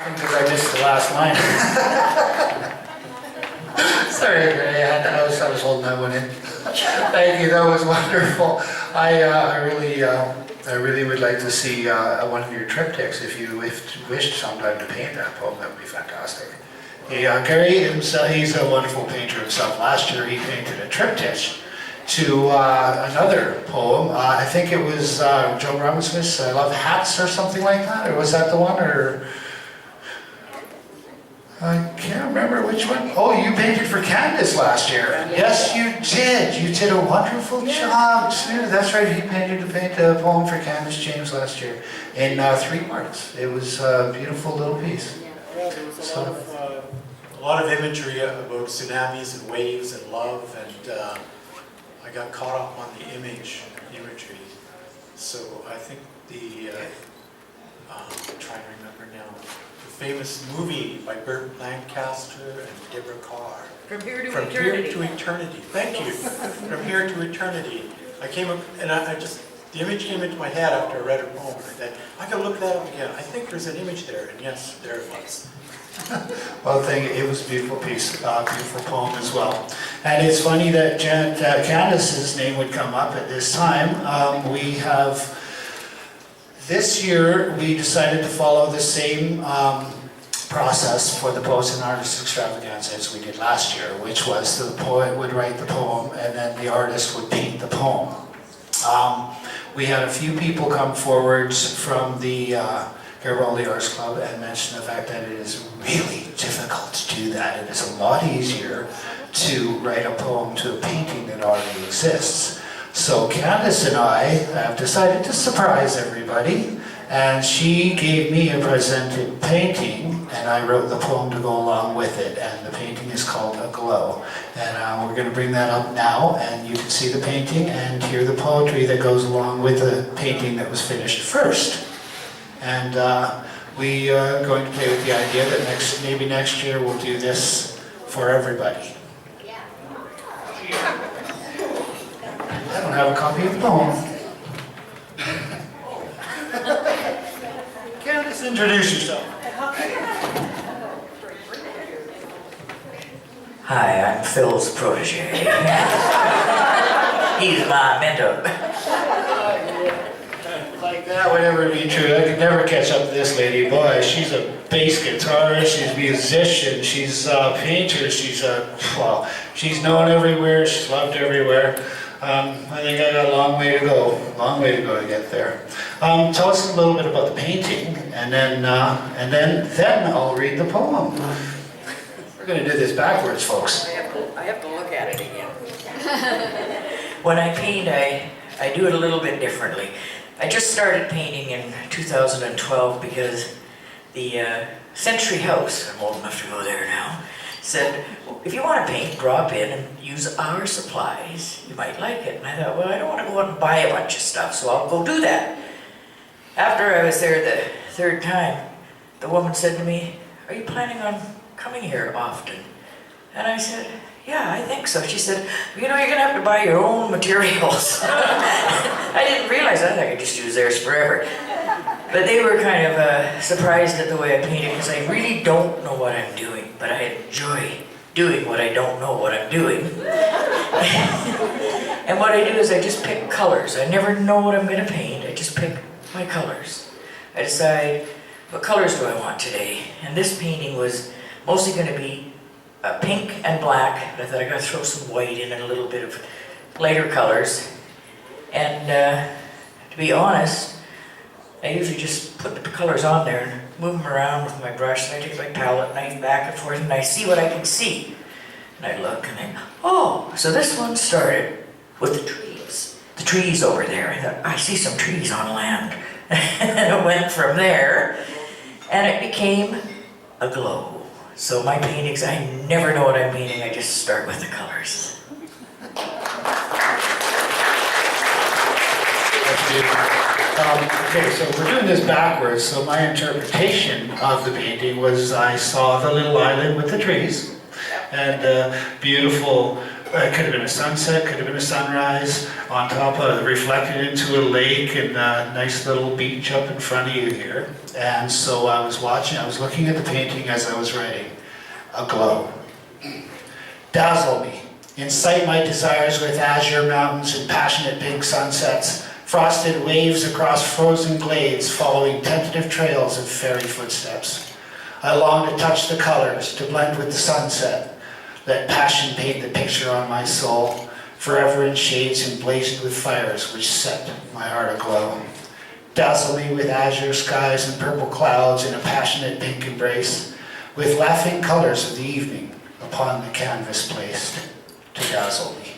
Because I missed the last line. Sorry, Gray, I was holding that one in. Thank you, that was wonderful. I really would like to see one of your triptychs if you wished sometime to paint that poem. That would be fantastic. Gary himself, he's a wonderful painter himself. Last year he painted a triptych to another poem. I think it was Joe Robbinsmith's I Love Hats or something like that, or was that the one? Or I can't remember which one. Oh, you painted for Candice last year. Yes, you did. You did a wonderful job too. That's right. He painted a poem for Candice James last year in 3 parts. It was a beautiful little piece. Yeah, there was a lot of imagery about tsunamis and waves and love, and I got caught up on the imagery. So I think I'm trying to remember now. Famous movie by Burt Lancaster and Deborah Carr. From Here to From Eternity. Here to Eternity. Thank you. From Here to Eternity. I came up, and the image came into my head after I read her poem. I thought, I can look that up again. I think there's an image there, and yes, there it was. Well, it was a beautiful piece, beautiful poem as well. And it's funny that Candice's name would come up at this time. This year, we decided to follow the same process for the Poets and Artists Extravaganza as we did last year, which was the poet would write the poem and then the artist would paint the poem. We had a few people come forwards from the Garibaldi Arts Club and mention the fact that it is really difficult to do that. It is a lot easier to write a poem to a painting that already exists. So Candice and I have decided to surprise everybody, and she gave me a presented painting, and I wrote the poem to go along with it, and the painting is called A Glow. And we're going to bring that up now, and you can see the painting and hear the poetry that goes along with the painting that was finished first. And we are going to play with the idea that maybe next year we'll do this for everybody. I don't have a copy of the poem. Candice, introduce yourself. Hi, I'm Phil's protege. He's my mentor. Like that would ever be true. I could never catch up to this lady. Boy, she's a bass guitarist, she's a musician, she's a painter, she's known everywhere, she's loved everywhere. I think I got a long way to go to get there. Tell us a little bit about the painting, and then I'll read the poem. We're going to do this backwards, folks. I have to look at it again. When I paint, I do it a little bit differently. I just started painting in 2012 because the Century House, I'm old enough to go there now, said, if you want to paint, drop in and use our supplies. You might like it. And I thought, well, I don't want to go out and buy a bunch of stuff, so I'll go do that. After I was there the 3rd time, the woman said to me, are you planning on coming here often? And I said, yeah, I think so. She said, you know, you're going to have to buy your own materials. I didn't realize that. I could just use theirs forever. But they were kind of surprised at the way I painted, because I really don't know what I'm doing, but I enjoy doing what I don't know what I'm doing. And what I do is I just pick colors. I never know what I'm going to paint. I just pick my colors. I decide, what colors do I want today? And this painting was mostly going to be pink and black, but I thought I got to throw some white in and a little bit of lighter colors. And to be honest, I usually just put the colors on there and move them around with my brush. So I take my palette knife back and forth and I see what I can see. And I look and I, oh, so this one started with the trees. The trees over there. I thought, I see some trees on land. And it went from there and it became a glow. So my paintings, I never know what I'm painting. I just start with the colors. Okay, so we're doing this backwards, so my interpretation of the painting was I saw the little island with the trees and beautiful It could have been a sunset, could have been a sunrise, on top of, reflected into a lake and a nice little beach up in front of you here. And so I was looking at the painting as I was writing. A glow. Dazzle me. Incite my desires with azure mountains and passionate pink sunsets, frosted waves across frozen glades following tentative trails of fairy footsteps. I long to touch the colors, to blend with the sunset. Let passion paint the picture on my soul, forever in shades emblazoned with fires which set my heart aglow. Dazzle me with azure skies and purple clouds in a passionate pink embrace, with laughing colors of the evening upon the canvas placed to dazzle me.